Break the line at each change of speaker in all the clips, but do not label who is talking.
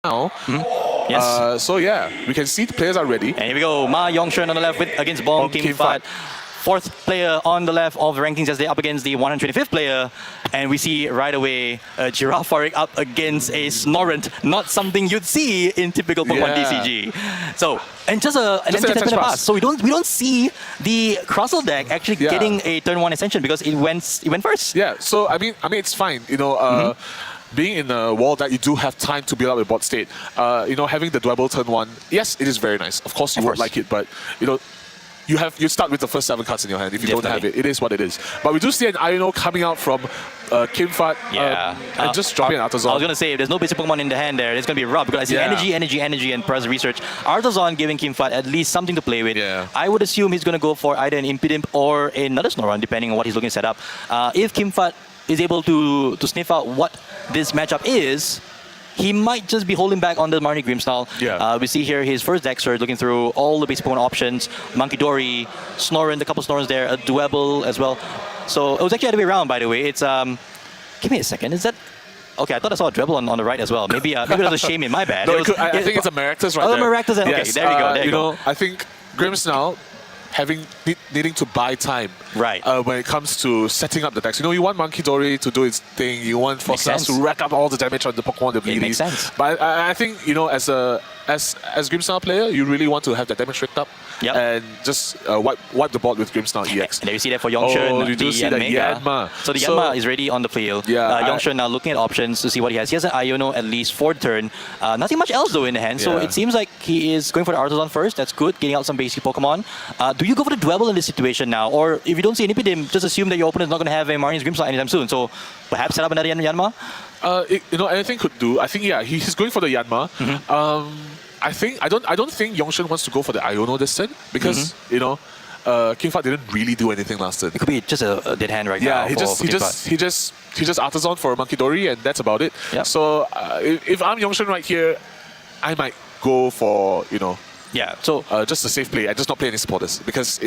now.
Yes.
So yeah, we can see the players are ready.
And here we go. Ma Yongshun on the left against Bong Kim Fat. Fourth player on the left of the rankings as they up against the 125th player. And we see right away Giraffe up against a Snorant. Not something you'd see in typical Pokemon TCG. So, and just an anti-attack pass. So we don't see the Crossel deck actually getting a turn 1 ascension because it went first.
Yeah, so I mean it's fine. You know, being in a wall that you do have time to build up a board state, you know, having the Dwebble turn 1, yes, it is very nice. Of course you would like it, but you know, you start with the first 7 cards in your hand. If you don't have it, it is what it is. But we do see an Iono coming out from Kim Fat and just dropping an Artazon.
I was going to say, if there's no basic Pokemon in the hand there, it's going to be rough because I see energy, and press research. Artazon giving Kim Fat at least something to play with.
Yeah.
I would assume he's going to go for either an Impidimp or another Snorunt, depending on what he's looking to set up. If Kim Fat is able to sniff out what this matchup is, he might just be holding back on the Marnie Grimmsnarl.
Yeah.
We see here his first deck search, looking through all the basic Pokemon options. Monkey Dory, Snorunt, a couple Snorunts there, a Dwebble as well. So it was actually the other way around, by the way. It's give me a second. Is that? Okay, I thought I saw a Dwebble on the right as well. Maybe it was a shame in my bad.
No, I think it's a Maractus right there.
Oh, Maractus. Okay,
yes.
there you go. There you
go. I think Grimmsnarl needing to buy time when it comes to setting up the decks. You know, you want Monkey Dory to do its thing. You want Frostlass to rack up all the damage on the Pokemon abilities.
It makes sense.
But I think, you know, as Grimmsnarl player, you really want to have that damage racked up and just wipe the board with Grimmsnarl EX.
And there you see that for Yongshun,
you do see that Yanma.
So the Yanma is ready on the field. Yongshun now looking at options to see what he has. He has an Iono at least for the turn. Nothing much else though in the hand. So it seems like he is going for the Artazon first. That's good, getting out some basic Pokemon. Do you go for the Dwebble in this situation now? Or if you don't see an Impidimp, just assume that your opponent is not going to have a Marnie's Grimmsnarl anytime soon. So perhaps set up another Yanma?
You know, anything could do. I think, he's going for the Yanma. I don't think Yongshun wants to go for the Iono this turn because, you know, Kim Fat didn't really do anything last turn.
It could be just a dead hand right now.
Yeah, he just Artazon for Monkey Dory and that's about it. So if I'm Yongshun right here, I might go for, you know, just a safe play. I just not play any supporters because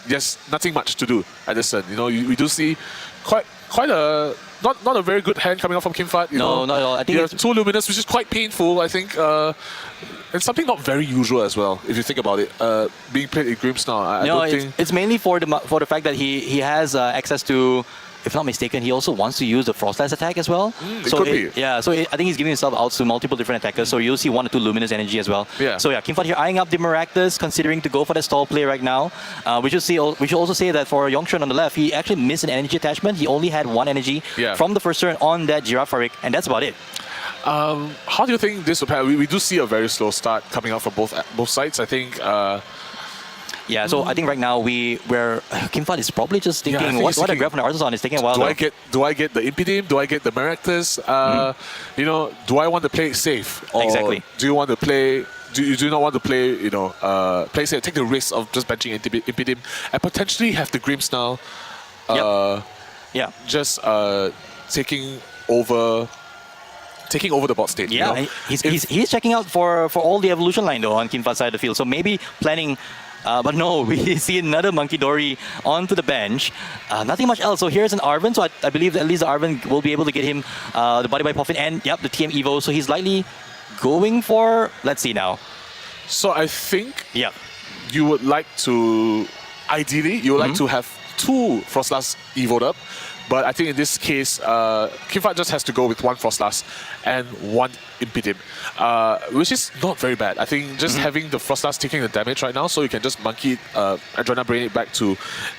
there's nothing much to do at this turn. You know, we do see quite a not a very good hand coming out from Kim Fat.
No, not at all. I think
it's 2 Luminous, which is quite painful. I think, and something not very usual as well. If you think about it, being played in Grimmsnarl, I don't think
it's mainly for the fact that he has access to. If not mistaken, he also wants to use the Frostlass attack as well.
So I
think he's giving himself out to multiple different attackers. So you'll see 1 or 2 Luminous energy as well. So yeah, Kim Fat here eyeing up the Maractus, considering to go for the stall play right now. We should also say that for Yongshun on the left, he actually missed an energy attachment. He only had 1 energy from the first turn on that Giraffe, and that's about it.
How do you think this will play? We do see a very slow start coming out from both sides. I think.
So I think right now where Kim Fat is probably just thinking, what I grab from the Artazon is taking a while.
Do I get the Impidimp? Do I get the Maractus? You know, do I want to play it safe? Or do you want to play? Do you not want to play? You know, play safe, take the risk of just benching Impidimp and potentially have the Grimmsnarl. Just taking over the bot state.
Yeah, you know? he's checking out for all the evolution line though on Kim Fat's side of the field. So maybe planning. But no, we see another Monkey Dory onto the bench. Nothing much else. So here's an Arven. So I believe that at least the Arven will be able to get him the Body by Puffin and the TM Evo. So he's likely going for, let's see now.
So I think you would like to, ideally, you would like to have 2 Frostlass Evo'd up. But I think in this case, Kim Fat just has to go with 1 Frostlass and 1 Impidimp, which is not very bad. I think just having the Frostlass taking the damage right now, so you can just monkey Adrenaline Brain it back to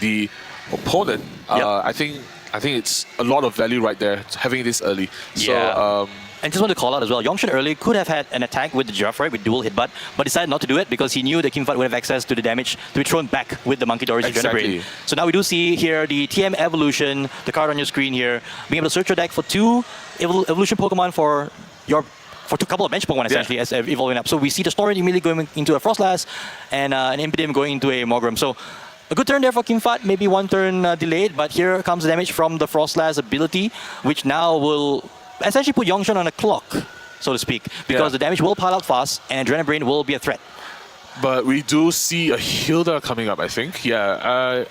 the opponent. I think it's a lot of value right there, having this early. So,
and just want to call out as well, Yongshun early could have had an attack with the Giraffe, with dual hit but decided not to do it because he knew that Kim Fat would have access to the damage to be thrown back with the Monkey Dory's Adrenaline Brain. So now we do see here the TM Evolution, the card on your screen here, being able to search your deck for 2 Evolution Pokemon for a couple of bench Pokemon essentially as evolving up. So we see the Snorunt immediately going into a Frostlass and an Impidimp going into a Mogrim. So a good turn there for Kim Fat, maybe 1 turn delayed, but here comes the damage from the Frostlass ability, which now will essentially put Yongshun on a clock, so to speak, because the damage will pile out fast and Adrenaline Brain will be a threat.
But we do see a Hilda coming up, I think. Yeah.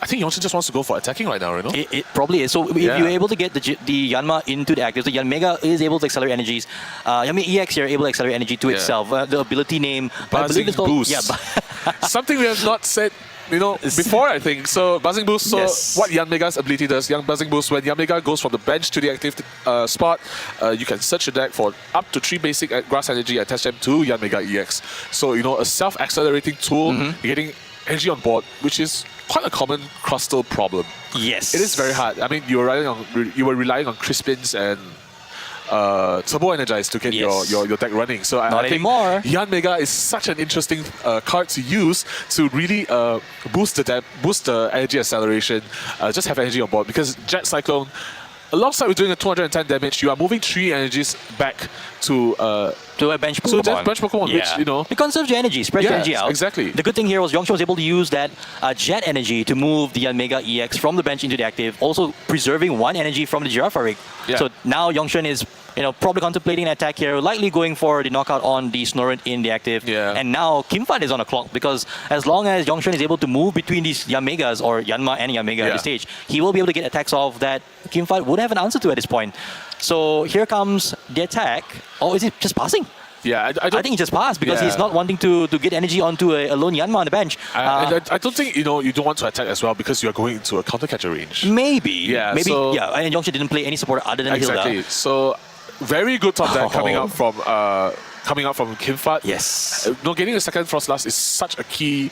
I think Yongshin just wants to go for attacking right now, you know?
It probably is. So if you're able to get the Yanma into the active, the Yanmega is able to accelerate energies. Yanmega EX here able to accelerate energy to itself. The ability name,
Buzzing Boost.
Yeah,
something we have not said, you know, before, I think. So Buzzing Boost, so what Yanmega's ability does, Buzzing Boost, when Yanmega goes from the bench to the active spot, you can search your deck for up to 3 basic grass energy, attach them to Yanmega EX. So, you know, a self-accelerating tool, you're getting energy on board, which is quite a common Crustle problem.
Yes.
It is very hard. I mean, you were relying on Crispins and Turbo Energize to get your deck running. So I think Yanmega is such an interesting card to use to really boost the energy acceleration, just have energy on board, because Jet Cyclone, alongside with doing a 210 damage, you are moving 3 energies back to
a bench Pokemon.
So bench Pokemon, which, you know...
It conserves your energy, spreads your energy out.
Exactly.
The good thing here was Yongshin was able to use that Jet energy to move the Yanmega EX from the bench into the active, also preserving 1 energy from the Girafarig. So now Yongshin is, you know, probably contemplating an attack here, likely going for the knockout on the Snorunt in the active. And now Kimfat is on a clock, because as long as Yongshin is able to move between these Yanmegas, or Yanma and Yanmega at this stage, he will be able to get attacks off that Kimfat would have an answer to at this point. So here comes the attack. Oh, is it just passing?
Yeah, I
think he just passed because he's not wanting to get energy onto a lone Yanma on the bench.
I don't think, you know, you don't want to attack as well because you're going into a counter catcher range.
Maybe.
And
Yongshin didn't play any support other than Hilda.
So very good top deck coming out from Kimfat.
Yes.
Getting a second Frost Blast is such a key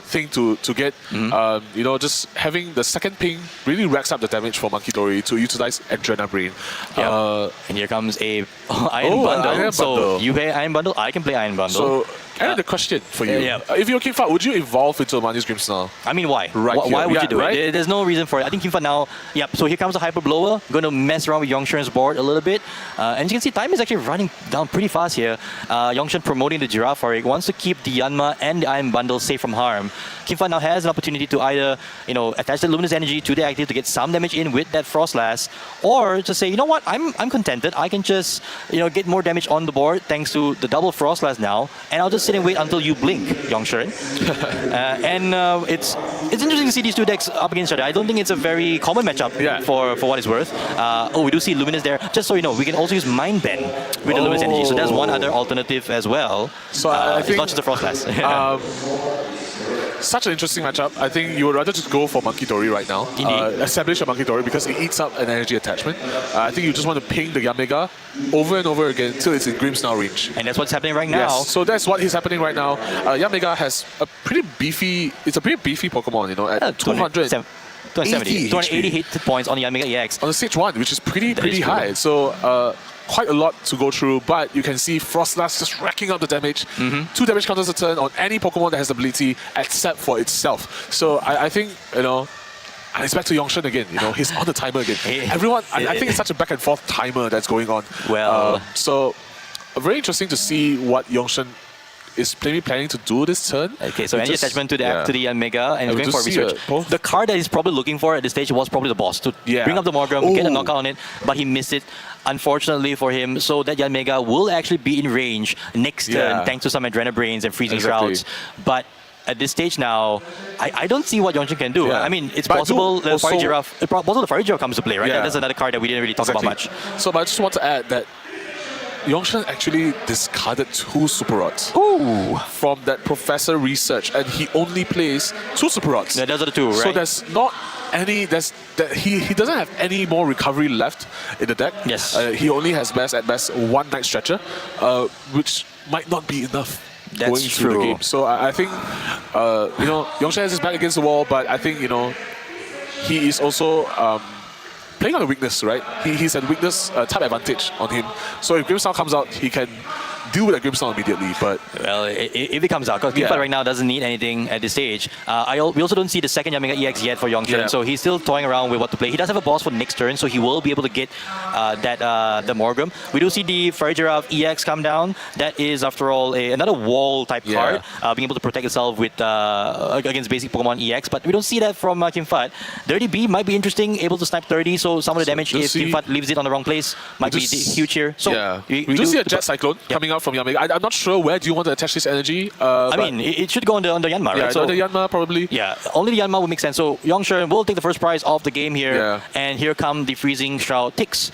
thing to get. You know, just having the second ping really racks up the damage for Monkey Dory to utilize Adrena Brain.
And here comes a Iron Bundle. So you play Iron Bundle, I can play Iron Bundle.
So, the question for you. If you're Kimfat, would you evolve into a Mani's Grimmsnarl?
I mean, why? Why would you do it? There's no reason for it. I think Kimfat now, so here comes a Hyper Blower, going to mess around with Yongshin's board a little bit. And you can see time is actually running down pretty fast here. Yongshin promoting the Girafarig, wants to keep the Yanma and the Iron Bundle safe from harm. Kimfat now has an opportunity to either, you know, attach the Luminous Energy to the active to get some damage in with that Frost Blast, or just say, you know what, I'm contented. I can just, you know, get more damage on the board thanks to the double Frost Blast now, and I'll just sit and wait until you blink, Yongshin. It's interesting to see these two decks up against each other. I don't think it's a very common matchup for what it's worth. We do see Luminous there. Just so you know, we can also use Mind Bend with the Luminous Energy, so that's one other alternative as well.
So I think
it's not just the Frost Blast.
Such an interesting matchup. I think you would rather just go for Monkey Dory right now. Establish a Monkey Dory because it eats up an energy attachment. I think you just want to ping the Yanmega over and over again until it's in Grimmsnarl range.
And that's what's happening right now.
Yes, so that's what is happening right now. Yanmega has a pretty beefy Pokemon, you know, at 280
hit points on the Yanmega EX.
On the stage 1, which is pretty high. So quite a lot to go through, but you can see Frost Blast just racking up the damage. 2 damage counters a turn on any Pokemon that has the ability except for itself. So I think, you know, and it's back to Yongshin again, you know, he's on the timer again. Everyone, I think it's such a back and forth timer that's going on.
Well,
so very interesting to see what Yongshin is planning to do this turn.
Okay, so any attachment to the Yanmega and going for research. The card that he's probably looking for at this stage was probably the boss to bring up the Morgrem, get a knockout on it, but he missed it, unfortunately for him. So that Yanmega will actually be in range next turn thanks to some Adrena Brains and Freezing Shrouds. But at this stage now, I don't see what Yongshin can do. I mean, it's possible the Fire Giraffe comes to play, right? That's another card that we didn't really talk about much.
So I just want to add that Yongshin actually discarded 2 Super Rods from that Professor research, and he only plays 2 Super Rods.
Yeah, those are the 2, right?
So there's not any. He doesn't have any more recovery left in the deck.
Yes.
He only has at best 1 Night Stretcher, which might not be enough. Going through the game. So I think you know, Yongshin has his back against the wall, but I think, you know, he is also playing on a weakness, right? He's at weakness type advantage on him. So if Grimmsnarl comes out, he can deal with that Grimmsnarl immediately. But
well, if it comes out, because Kimfat right now doesn't need anything at this stage. We also don't see the second Yanmega EX yet for Yongshin, so he's still toying around with what to play. He does have a boss for next turn, so he will be able to get the Morgrem. We do see the Fire Giraffe EX come down. That is, after all, another wall type card, being able to protect itself with against basic Pokemon EX. But we don't see that from Kimfat. Dirty B might be interesting, able to snipe 30, so some of the damage if Kimfat leaves it on the wrong place might be huge here. So
we do see a Jet Cyclone coming up out from Yanmega. I'm not sure where do you want to attach this energy.
I mean, it should go on the Yanma, right?
Yeah, so the Yanma probably.
Yeah, only the Yanma would make sense. So Yongshen will take the first prize of the game here.
Yeah.
And here come the Freezing Shroud ticks.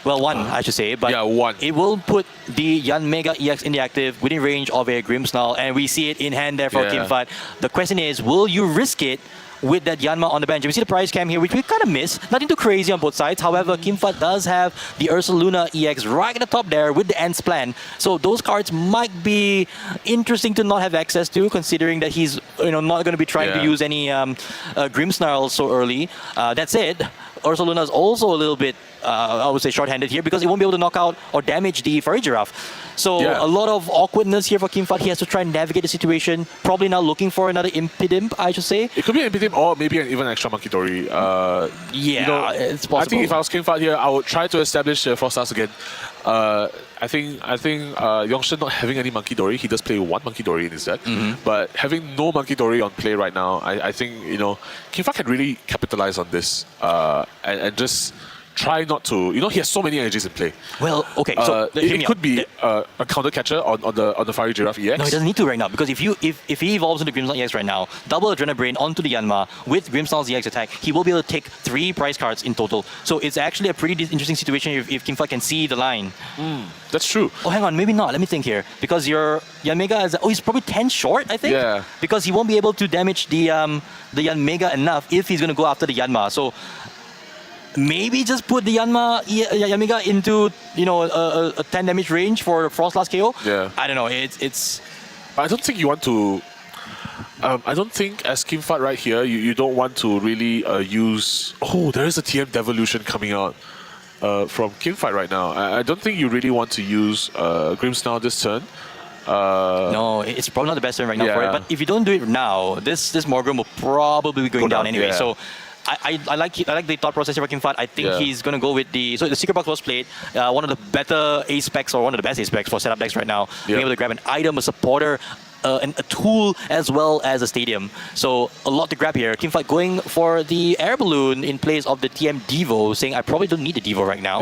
Well, one, I should say. But
yeah, one.
It will put the Yanmega EX in the active within range of a Grimmsnarl. And we see it in hand there for Kimfat. The question is, will you risk it with that Yanma on the bench? We see the prize cam here, which we kind of miss. Nothing too crazy on both sides. However, Kimfat does have the Ursaluna EX right at the top there with the Ants plan. So those cards might be interesting to not have access to, considering that he's not going to be trying to use any Grimmsnarl so early. That said, Ursaluna is also a little bit, I would say, short-handed here because he won't be able to knock out or damage the Furry Giraffe. So a lot of awkwardness here for Kimfat. He has to try and navigate the situation. Probably now looking for another Impidimp, I should say.
It could be an Impidimp or maybe even an extra Monkey Dory.
It's possible.
I think if I was Kimfat here, I would try to establish Frost Dust again. I think Yongshen not having any Monkey Dory, he does play one Monkey Dory in his deck. But having no Monkey Dory on play right now, I think Kimfat can really capitalize on this and just try not to. He has so many energies in play.
Well, okay, so
it could be a counter catcher on the Fiery Giraffe EX.
No, he doesn't need to right now because if he evolves into Grimmsnarl EX right now, double Adrenaline Brain onto the Yanma with Grimmsnarl's EX attack, he will be able to take 3 prize cards in total. So it's actually a pretty interesting situation if Kimfat can see the line.
That's true.
Oh, hang on, maybe not. Let me think here because your Yanmega is he's probably 10 short, I think.
Yeah.
Because he won't be able to damage the Yanmega enough if he's going to go after the Yanma. So maybe just put the Yanmega into a 10 damage range for Frost Last KO.
Yeah.
I don't know. It's.
I don't think you want to. I don't think as Kimfat right here, you don't want to really use. Oh, there is a TM Devolution coming out from Kimfat right now. I don't think you really want to use Grimmsnarl this turn.
No, it's probably not the best turn right now for it. But if you don't do it now, this Morgrem will probably be going down anyway. So. I like the thought process here for Kimfat. I think he's going to go with the Secret Box was played. One of the better ace specs or one of the best ace specs for setup decks right now. Being able to grab an item, a supporter, and a tool as well as a stadium. So a lot to grab here. Kimfat going for the air balloon in place of the TM Devo, saying I probably don't need the Devo right now.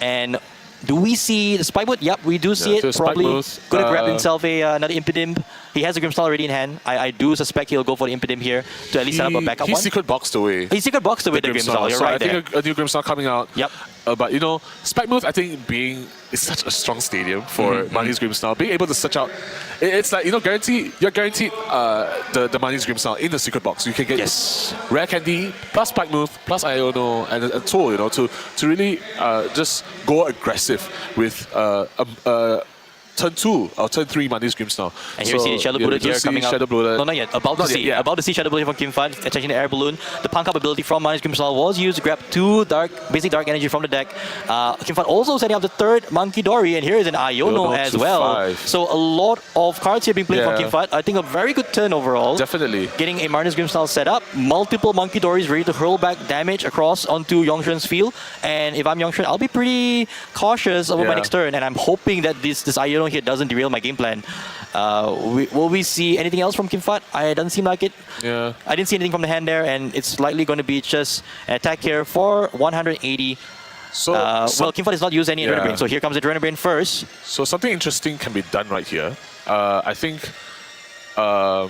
And do we see the Spike Boot? Yep, we do see it. Probably going to grab himself another Impidimp. He has a Grimmsnarl already in hand. I do suspect he'll go for the Impidimp here to at least set up a backup one.
He's secret boxed away.
He's secret boxed away the Grimmsnarl. You're
so
right
I think a new Grimmsnarl coming out.
Yep.
But Spike Move, I think is such a strong stadium for Mani's Grimmsnarl. Being able to search out, it's like you're guaranteed the Mani's Grimmsnarl in the secret box. You can get rare candy plus Spike Move plus Iono and a tool, to really just go aggressive with turn 2 or turn 3 Mani's Grimmsnarl.
And here we see Shadow Blooded here coming up. No, not yet. About to see Shadow Blooded from Kimfat, attaching the air balloon. The punk up ability from Mani's Grimmsnarl was used to grab 2 basic dark energy from the deck. Kimfat also setting up the 3rd Monkey Dory, and here is an Iono as well. So a lot of cards here being played from Kimfat. I think a very good turn overall.
Definitely.
Getting a Mani's Grimmsnarl set up, multiple Monkey Dories ready to hurl back damage across onto Yongshen's field. And if I'm Yongshen, I'll be pretty cautious over my next turn, and I'm hoping that this Iono here doesn't derail my game plan. Will we see anything else from Kimfat? It doesn't seem like it.
Yeah.
I didn't see anything from the hand there, and it's likely going to be just an attack here for 180.
So,
well, Kimfat is not used any Adrenaline Brain, so here comes the Adrenaline Brain first.
So something interesting can be done right here. I think.
We're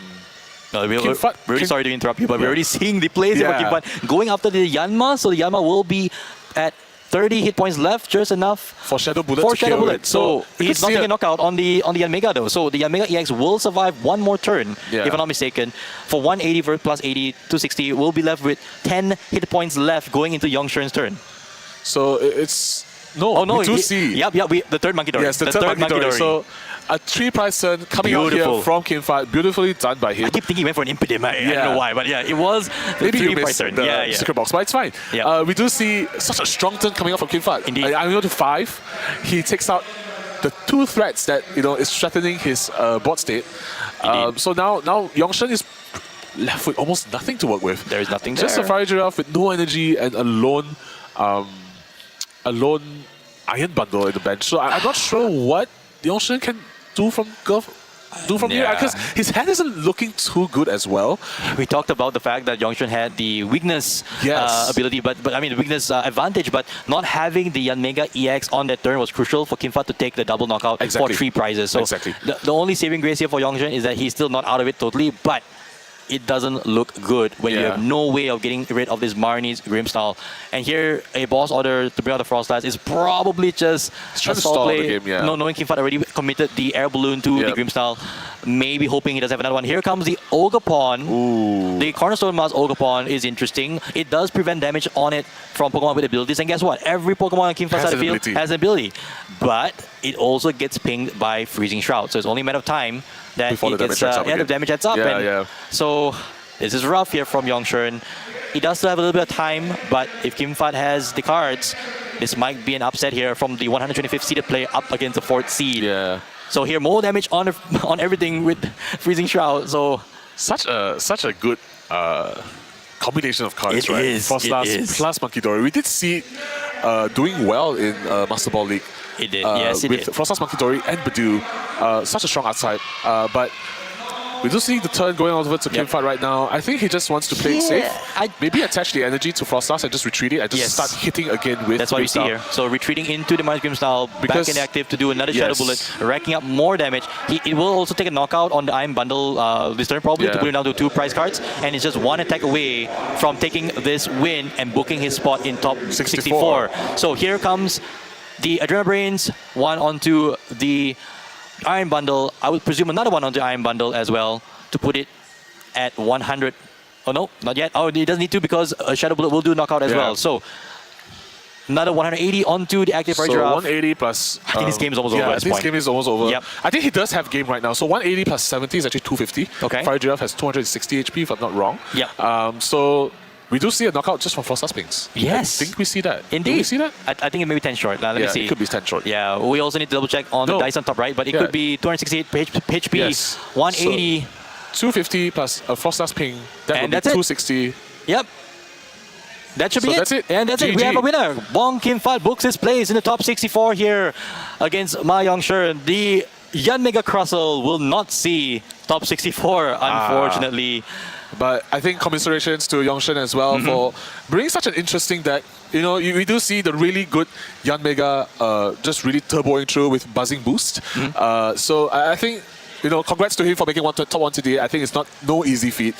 really sorry to interrupt you, but we're already seeing the plays here for Kimfat going after the Yanma. So the Yanma will be at 30 hit points left, just enough
for Shadow Bullet.
So he's not taking a knockout on the Yanmega though. So the Yanmega EX will survive one more turn, if I'm not mistaken. For 180 plus 80, 260, we'll be left with 10 hit points left going into Yongshen's turn.
So it's we do see.
Yep, the 3rd Monkey Dory.
Yes, the third Monkey Dory. So a 3-prize turn coming out here from Kimfat, beautifully done by him.
I keep thinking he went for an Impidimp. I don't know why, but it was the 3-prize turn.
The secret box, but it's fine. We do see such a strong turn coming out from Kimfat.
Indeed.
I go to 5. He takes out the 2 threats that is threatening his board state. So now Yongshen is left with almost nothing to work with.
There is nothing
Just
there.
a Fire Giraffe with no energy and a lone Iron Bundle in the bench. So I'm not sure what Yongshen can do from Gulf. do from here? Because his hand isn't looking too good as well.
We talked about the fact that Yongshun had the weakness ability, but I mean the weakness advantage, but not having the Yanmega EX on that turn was crucial for Kim Fat to take the double knockout for 3 prizes. So the only saving grace here for Yongshun is that he's still not out of it totally, but it doesn't look good when you have no way of getting rid of this Marnie's Grimmsnarl. And here, a boss order to bring out the Frostlass is probably just a stall play.
The game,
no, knowing Kim Fat already committed the air balloon to the Grimmsnarl, maybe hoping he does have another one. Here comes the Ogerpon. The Cornerstone Mask Ogerpon is interesting. It does prevent damage on it from Pokemon with abilities. And guess what? Every Pokemon on Kim Fat's side of the field has an ability. But it also gets pinged by Freezing Shroud. So it's only a matter of time that
before
it
the
gets,
damage
adds up. So this is rough here from Yongshun. He does still have a little bit of time, but if Kim Fat has the cards, this might be an upset here from the 125th seeded player up against the 4th seed. So here, more damage on everything with Freezing Shroud. So
such a good combination of cards,
it
right?
Is,
Frostlass plus Monkey Dory. We did see it doing well in Master Ball League.
It did, yes, it
with
did.
Frostlass, Monkey Dory, and Badoo. Such a strong outside, but we do see the turn going over to Kim Fat right now. I think he just wants to play it safe. Maybe attach the energy to Frostlass and just retreat it and just start hitting again with
That's what we see here. So retreating into the Marnie's Grimmsnarl, back inactive to do another Shadow Bullet, racking up more damage. It will also take a knockout on the Iron Bundle this turn probably to put him down to 2 prize cards. And it's just 1 attack away from taking this win and booking his spot in top 64. So here comes the Adrenal Brains, 1 onto the Iron Bundle. I would presume another 1 onto Iron Bundle as well to put it at 100. Oh no, not yet. Oh, he doesn't need to because a Shadow Bullet will do knockout as well. So another 180 onto the active Fire Giraffe.
180 plus...
I think this game is almost over at this point.
This game is almost over. I think he does have game right now. So 180 plus 70 is actually 250.
Okay.
Fire Giraffe has 260 HP if I'm not wrong. So we do see a knockout just from Frostlass pings.
Yes.
I think we see that.
Indeed.
Do we see that?
I think it may be 10 short. Let me see.
It could be 10 short.
Yeah, we also need to double check on the dice on top right, but it could be 268 HP,
Yes.
180.
So 250 plus a Frostlass ping. That would be 260.
Yep. That should be it.
That's it.
And that's it. We have a winner. Bong Kim Fat books his place in the top 64 here against Ma Yongshun. The Yanmega Crossel will not see top 64, unfortunately.
But I think commiserations to Yongshun as well for bringing such an interesting deck. You know, we do see the really good Yanmega just really turboing through with Buzzing Boost. So I think, you know, congrats to him for making top 1 today. I think it's no easy feat.